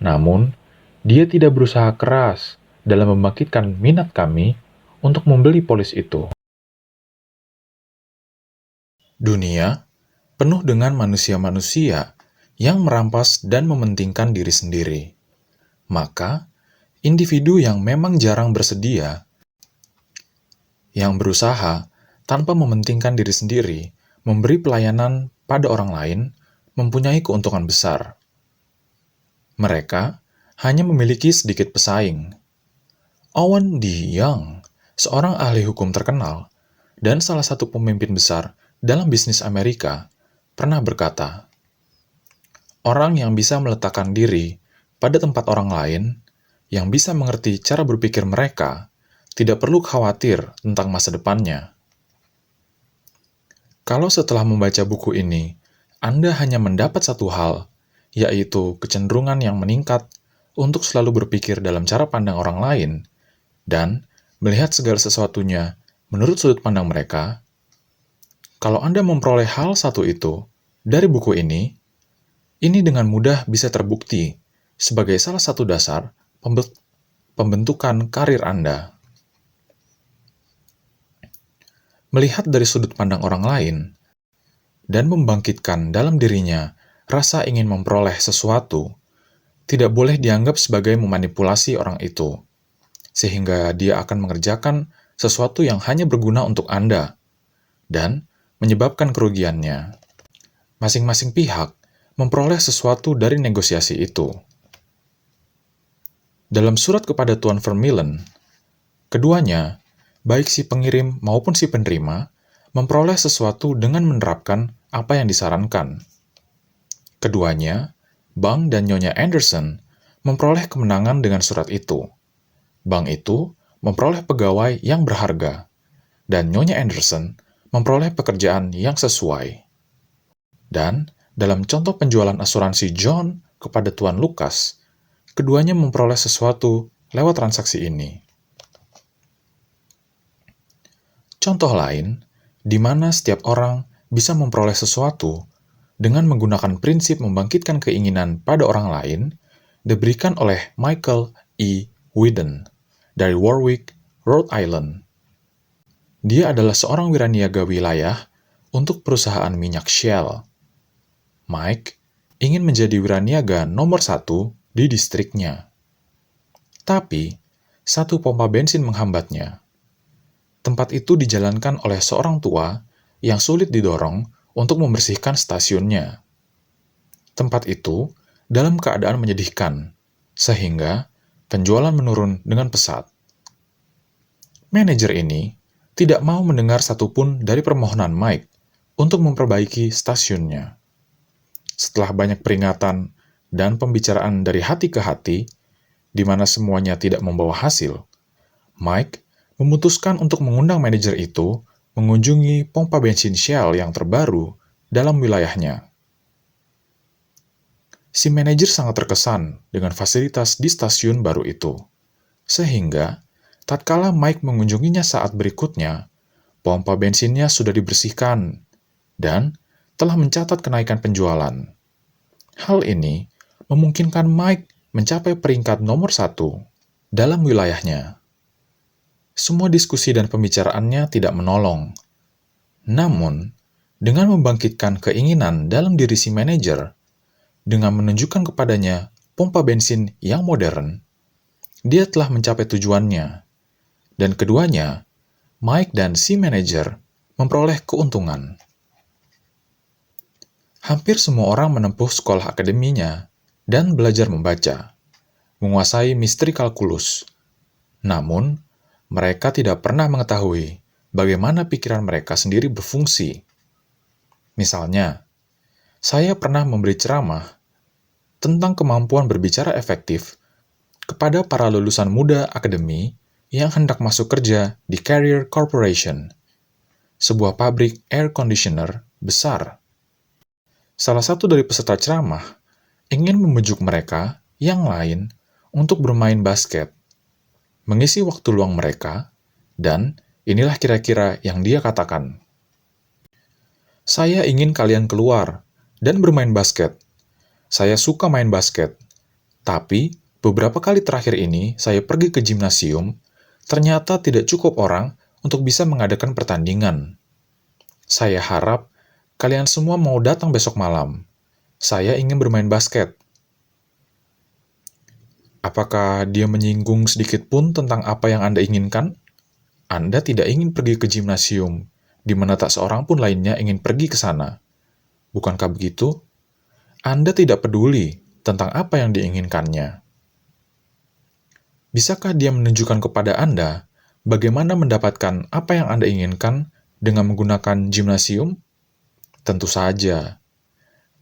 Namun, dia tidak berusaha keras dalam membangkitkan minat kami untuk membeli polis itu. Dunia penuh dengan manusia-manusia yang merampas dan mementingkan diri sendiri. Maka, individu yang memang jarang bersedia, yang berusaha tanpa mementingkan diri sendiri, memberi pelayanan pada orang lain, mempunyai keuntungan besar. Mereka hanya memiliki sedikit pesaing. Owen D. Young, seorang ahli hukum terkenal, dan salah satu pemimpin besar dalam bisnis Amerika, pernah berkata, "Orang yang bisa meletakkan diri pada tempat orang lain yang bisa mengerti cara berpikir mereka, tidak perlu khawatir tentang masa depannya. Kalau setelah membaca buku ini, Anda hanya mendapat satu hal, yaitu kecenderungan yang meningkat untuk selalu berpikir dalam cara pandang orang lain dan melihat segala sesuatunya menurut sudut pandang mereka. Kalau Anda memperoleh hal satu itu dari buku ini dengan mudah bisa terbukti sebagai salah satu dasar pembentukan karir Anda. Melihat dari sudut pandang orang lain dan membangkitkan dalam dirinya rasa ingin memperoleh sesuatu tidak boleh dianggap sebagai memanipulasi orang itu, sehingga dia akan mengerjakan sesuatu yang hanya berguna untuk Anda dan menyebabkan kerugiannya. Masing-masing pihak memperoleh sesuatu dari negosiasi itu. Dalam surat kepada Tuan Vermeulen, keduanya, baik si pengirim maupun si penerima, memperoleh sesuatu dengan menerapkan apa yang disarankan. Keduanya, Bang dan Nyonya Anderson, memperoleh kemenangan dengan surat itu. Bang itu memperoleh pegawai yang berharga, dan Nyonya Anderson memperoleh pekerjaan yang sesuai. Dan dalam contoh penjualan asuransi John kepada Tuan Lucas, keduanya memperoleh sesuatu lewat transaksi ini. Contoh lain, di mana setiap orang bisa memperoleh sesuatu dengan menggunakan prinsip membangkitkan keinginan pada orang lain, diberikan oleh Michael E. Whedon dari Warwick, Rhode Island. Dia adalah seorang wiraniaga wilayah untuk perusahaan minyak Shell. Mike ingin menjadi wiraniaga nomor 1 di distriknya. Tapi, satu pompa bensin menghambatnya. Tempat itu dijalankan oleh seorang tua yang sulit didorong untuk membersihkan stasiunnya. Tempat itu dalam keadaan menyedihkan, sehingga penjualan menurun dengan pesat. Manajer ini tidak mau mendengar satupun dari permohonan Mike untuk memperbaiki stasiunnya. Setelah banyak peringatan dan pembicaraan dari hati ke hati, di mana semuanya tidak membawa hasil, Mike memutuskan untuk mengundang manajer itu mengunjungi pompa bensin Shell yang terbaru dalam wilayahnya. Si manajer sangat terkesan dengan fasilitas di stasiun baru itu, sehingga tatkala Mike mengunjunginya saat berikutnya, pompa bensinnya sudah dibersihkan dan telah mencatat kenaikan penjualan. Hal ini memungkinkan Mike mencapai peringkat nomor 1 dalam wilayahnya. Semua diskusi dan pembicaraannya tidak menolong. Namun, dengan membangkitkan keinginan dalam diri si manajer, dengan menunjukkan kepadanya pompa bensin yang modern, dia telah mencapai tujuannya. Dan keduanya, Mike dan si manajer, memperoleh keuntungan. Hampir semua orang menempuh sekolah akademinya dan belajar membaca, menguasai misteri kalkulus. Namun, mereka tidak pernah mengetahui bagaimana pikiran mereka sendiri berfungsi. Misalnya, saya pernah memberi ceramah tentang kemampuan berbicara efektif kepada para lulusan muda akademi yang hendak masuk kerja di Carrier Corporation, sebuah pabrik air conditioner besar. Salah satu dari peserta ceramah ingin membujuk mereka yang lain untuk bermain basket, mengisi waktu luang mereka, dan inilah kira-kira yang dia katakan. Saya ingin kalian keluar dan bermain basket. Saya suka main basket, tapi beberapa kali terakhir ini saya pergi ke gimnasium, ternyata tidak cukup orang untuk bisa mengadakan pertandingan. Saya harap kalian semua mau datang besok malam. Saya ingin bermain basket. Apakah dia menyinggung sedikit pun tentang apa yang Anda inginkan? Anda tidak ingin pergi ke gimnasium, di mana tak seorang pun lainnya ingin pergi ke sana. Bukankah begitu? Anda tidak peduli tentang apa yang diinginkannya. Bisakah dia menunjukkan kepada Anda bagaimana mendapatkan apa yang Anda inginkan dengan menggunakan gimnasium? Tentu saja.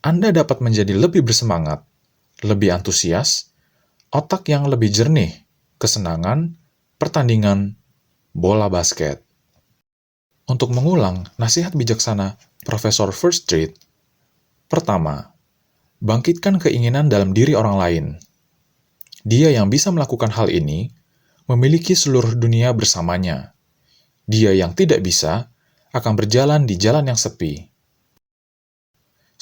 Anda dapat menjadi lebih bersemangat, lebih antusias, otak yang lebih jernih, kesenangan, pertandingan, bola basket. Untuk mengulang nasihat bijaksana Profesor First Street, pertama, bangkitkan keinginan dalam diri orang lain. Dia yang bisa melakukan hal ini memiliki seluruh dunia bersamanya. Dia yang tidak bisa akan berjalan di jalan yang sepi.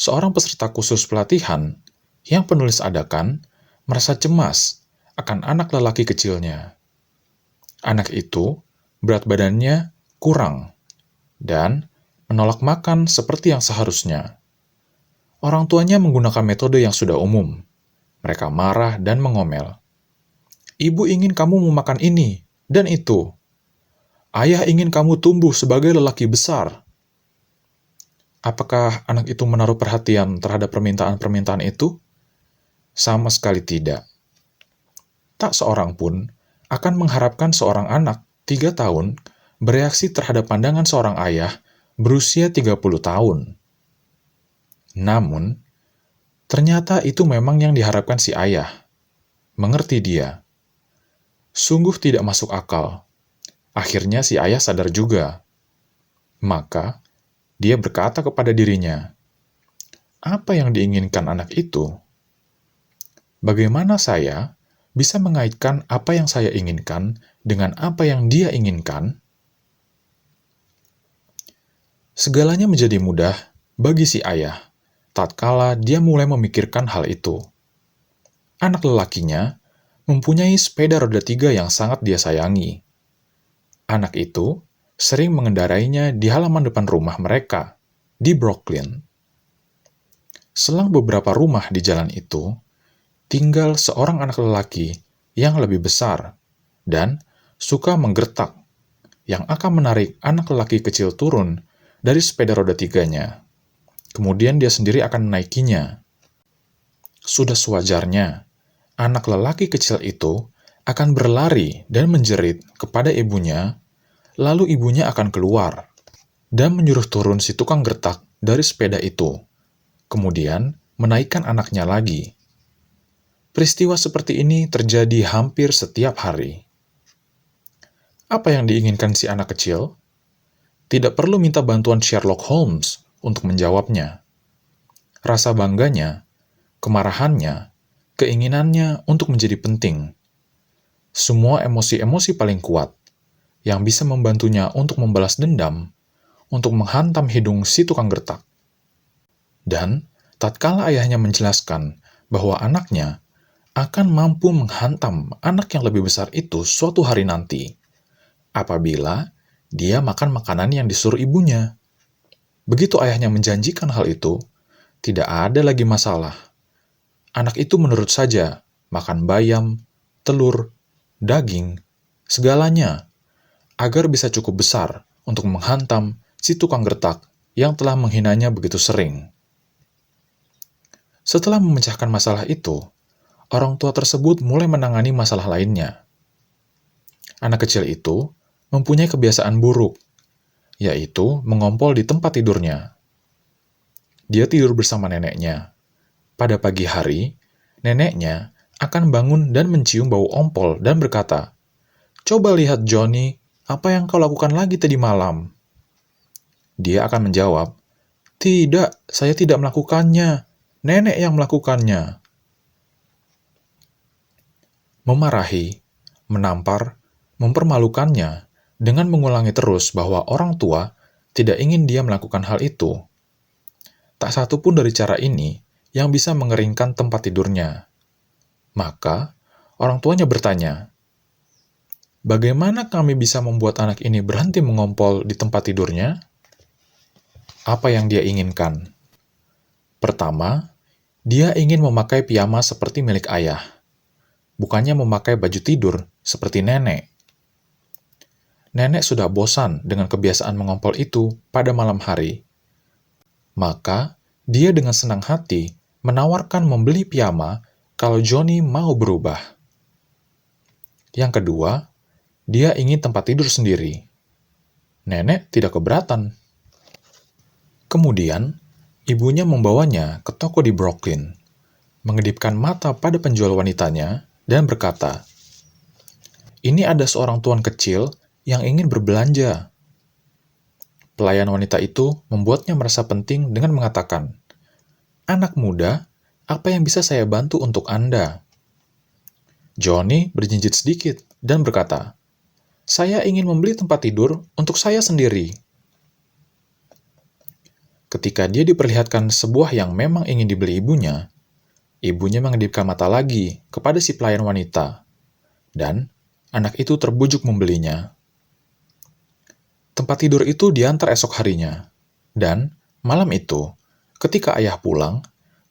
Seorang peserta khusus pelatihan yang penulis adakan merasa cemas akan anak lelaki kecilnya. Anak itu berat badannya kurang dan menolak makan seperti yang seharusnya. Orang tuanya menggunakan metode yang sudah umum. Mereka marah dan mengomel. Ibu ingin kamu memakan ini dan itu. Ayah ingin kamu tumbuh sebagai lelaki besar. Apakah anak itu menaruh perhatian terhadap permintaan-permintaan itu? Sama sekali tidak. Tak seorang pun akan mengharapkan seorang anak 3 tahun bereaksi terhadap pandangan seorang ayah berusia 30 tahun. Namun, ternyata itu memang yang diharapkan si ayah. Mengerti dia. Sungguh tidak masuk akal. Akhirnya si ayah sadar juga. Maka, dia berkata kepada dirinya, apa yang diinginkan anak itu? Bagaimana saya bisa mengaitkan apa yang saya inginkan dengan apa yang dia inginkan? Segalanya menjadi mudah bagi si ayah, tatkala dia mulai memikirkan hal itu. Anak lelakinya mempunyai sepeda roda 3 yang sangat dia sayangi. Anak itu sering mengendarainya di halaman depan rumah mereka, di Brooklyn. Selang beberapa rumah di jalan itu, tinggal seorang anak lelaki yang lebih besar dan suka menggertak, yang akan menarik anak lelaki kecil turun dari sepeda roda 3-nya. Kemudian dia sendiri akan menaikinya. Sudah sewajarnya, anak lelaki kecil itu akan berlari dan menjerit kepada ibunya, lalu ibunya akan keluar dan menyuruh turun si tukang gertak dari sepeda itu, kemudian menaikkan anaknya lagi. Peristiwa seperti ini terjadi hampir setiap hari. Apa yang diinginkan si anak kecil? Tidak perlu minta bantuan Sherlock Holmes untuk menjawabnya. Rasa bangganya, kemarahannya, keinginannya untuk menjadi penting. Semua emosi-emosi paling kuat yang bisa membantunya untuk membalas dendam, untuk menghantam hidung si tukang gertak. Dan, tatkala ayahnya menjelaskan bahwa anaknya akan mampu menghantam anak yang lebih besar itu suatu hari nanti, apabila dia makan makanan yang disuruh ibunya. Begitu ayahnya menjanjikan hal itu, tidak ada lagi masalah. Anak itu menurut saja makan bayam, telur, daging, segalanya, agar bisa cukup besar untuk menghantam si tukang gertak yang telah menghinanya begitu sering. Setelah memecahkan masalah itu, orang tua tersebut mulai menangani masalah lainnya. Anak kecil itu mempunyai kebiasaan buruk, yaitu mengompol di tempat tidurnya. Dia tidur bersama neneknya. Pada pagi hari, neneknya akan bangun dan mencium bau ompol dan berkata, "Coba lihat Johnny, apa yang kau lakukan lagi tadi malam?" Dia akan menjawab, "Tidak, saya tidak melakukannya. Nenek yang melakukannya." Memarahi, menampar, mempermalukannya dengan mengulangi terus bahwa orang tua tidak ingin dia melakukan hal itu. Tak satu pun dari cara ini yang bisa mengeringkan tempat tidurnya. Maka, orang tuanya bertanya, "Bagaimana kami bisa membuat anak ini berhenti mengompol di tempat tidurnya?" Apa yang dia inginkan? Pertama, dia ingin memakai piyama seperti milik ayah, bukannya memakai baju tidur seperti nenek. Nenek sudah bosan dengan kebiasaan mengompol itu pada malam hari. Maka, dia dengan senang hati menawarkan membeli piyama kalau Johnny mau berubah. Yang kedua, dia ingin tempat tidur sendiri. Nenek tidak keberatan. Kemudian, ibunya membawanya ke toko di Brooklyn, mengedipkan mata pada penjual wanitanya, dan berkata, "Ini ada seorang tuan kecil yang ingin berbelanja." Pelayan wanita itu membuatnya merasa penting dengan mengatakan, "Anak muda, apa yang bisa saya bantu untuk Anda?" Johnny berjinjit sedikit dan berkata, "Saya ingin membeli tempat tidur untuk saya sendiri." Ketika dia diperlihatkan sebuah yang memang ingin dibeli ibunya, ibunya mengedipkan mata lagi kepada si pelayan wanita, dan anak itu terbujuk membelinya. Tempat tidur itu diantar esok harinya, dan malam itu, ketika ayah pulang,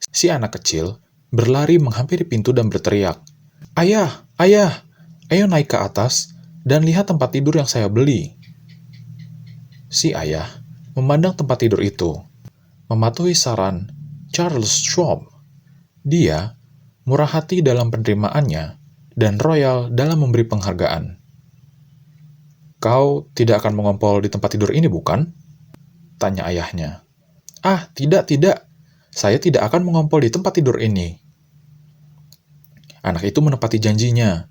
si anak kecil berlari menghampiri pintu dan berteriak, "Ayah, ayah, ayo naik ke atas dan lihat tempat tidur yang saya beli." Si ayah memandang tempat tidur itu, mematuhi saran Charles Schwab. Dia murah hati dalam penerimaannya dan royal dalam memberi penghargaan. "Kau tidak akan mengompol di tempat tidur ini, bukan?" tanya ayahnya. "Ah, tidak, tidak. Saya tidak akan mengompol di tempat tidur ini." Anak itu menepati janjinya,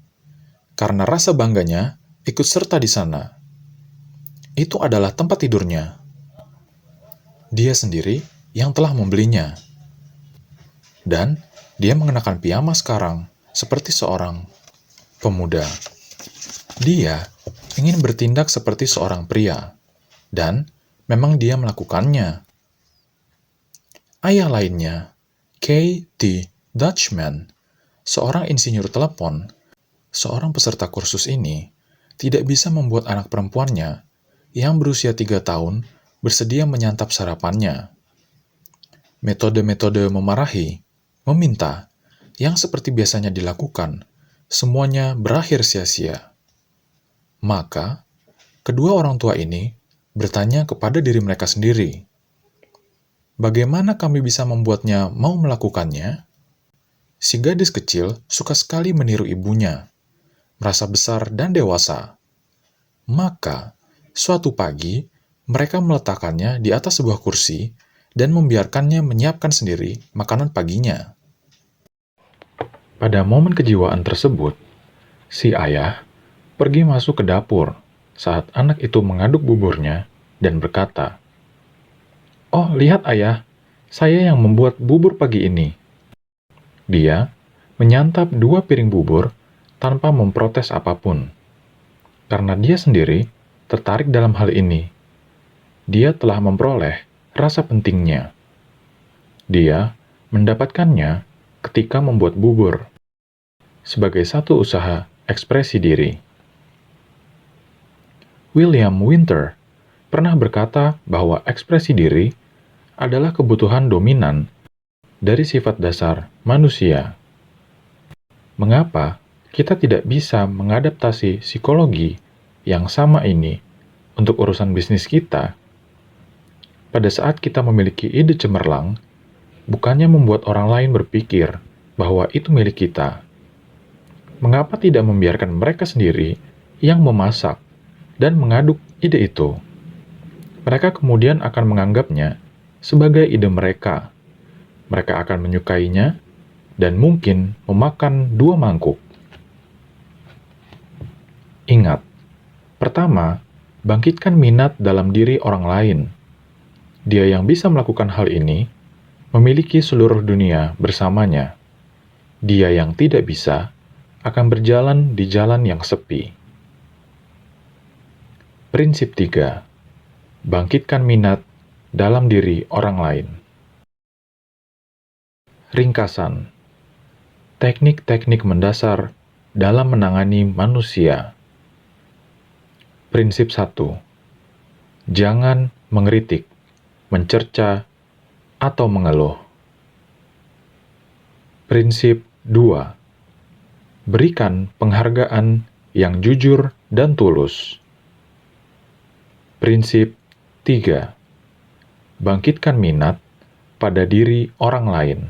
karena rasa bangganya ikut serta di sana. Itu adalah tempat tidurnya. Dia sendiri yang telah membelinya. Dan dia mengenakan piyama sekarang, seperti seorang pemuda. Dia ingin bertindak seperti seorang pria, dan memang dia melakukannya. Ayah lainnya, K.T. Dutchman, seorang insinyur telepon, seorang peserta kursus ini, tidak bisa membuat anak perempuannya yang berusia 3 tahun bersedia menyantap sarapannya. Metode-metode memarahi, meminta, yang seperti biasanya dilakukan, semuanya berakhir sia-sia. Maka, kedua orang tua ini bertanya kepada diri mereka sendiri, bagaimana kami bisa membuatnya mau melakukannya? Si gadis kecil suka sekali meniru ibunya, merasa besar dan dewasa. Maka, suatu pagi, mereka meletakkannya di atas sebuah kursi dan membiarkannya menyiapkan sendiri makanan paginya. Pada momen kejiwaan tersebut, si ayah pergi masuk ke dapur saat anak itu mengaduk buburnya dan berkata, "Oh, lihat ayah, saya yang membuat bubur pagi ini." Dia menyantap 2 piring bubur tanpa memprotes apapun. Karena dia sendiri tertarik dalam hal ini. Dia telah memperoleh rasa pentingnya. Dia mendapatkannya ketika membuat bubur sebagai satu usaha ekspresi diri. William Winter pernah berkata bahwa ekspresi diri adalah kebutuhan dominan dari sifat dasar manusia. Mengapa kita tidak bisa mengadaptasi psikologi yang sama ini untuk urusan bisnis kita? Pada saat kita memiliki ide cemerlang, bukannya membuat orang lain berpikir bahwa itu milik kita. Mengapa tidak membiarkan mereka sendiri yang memasak dan mengaduk ide itu? Mereka kemudian akan menganggapnya sebagai ide mereka. Mereka akan menyukainya dan mungkin memakan 2 mangkuk. Ingat, pertama, bangkitkan minat dalam diri orang lain. Dia yang bisa melakukan hal ini memiliki seluruh dunia bersamanya. Dia yang tidak bisa akan berjalan di jalan yang sepi. Prinsip 3. Bangkitkan minat dalam diri orang lain. Ringkasan. Teknik-teknik mendasar dalam menangani manusia. Prinsip 1. Jangan mengkritik, mencerca, atau mengeluh. Prinsip 2. Berikan penghargaan yang jujur dan tulus. Prinsip 3. Bangkitkan minat pada diri orang lain.